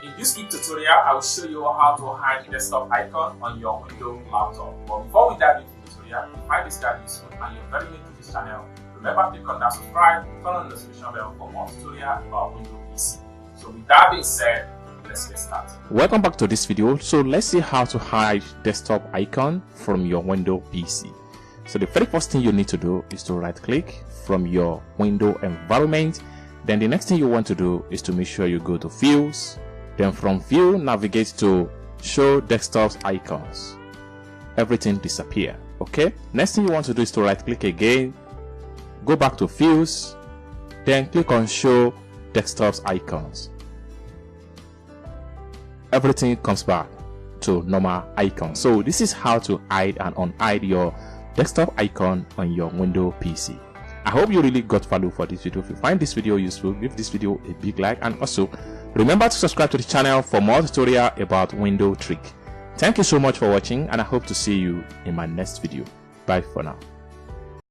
In this quick tutorial, I will show you how to hide the desktop icon on your Windows laptop. But before we dive into the tutorial, if you find this guide useful and you're very new to this channel, remember to click on that subscribe, turn on the notification bell for more tutorials about Windows PC. So with that being said, let's get started. Welcome back to this video. So let's see how to hide desktop icon from your Windows PC. So the very first thing you need to do is to right click from your Windows environment. Then the next thing you want to do is to make sure you go to Views. Then from View, navigate to Show Desktop Icons. Everything disappear. Okay. Next thing you want to do is to right click again, go back to Views, then click on Show Desktop Icons. Everything comes back to normal icon. So this is how to hide and unhide your desktop icon on your Windows PC. I hope you really got value for this video. If you find this video useful, give this video a big like, and also remember to subscribe to the channel for more tutorial about Windows trick. Thank you so much for watching, and I hope to see you in my next video. Bye for now.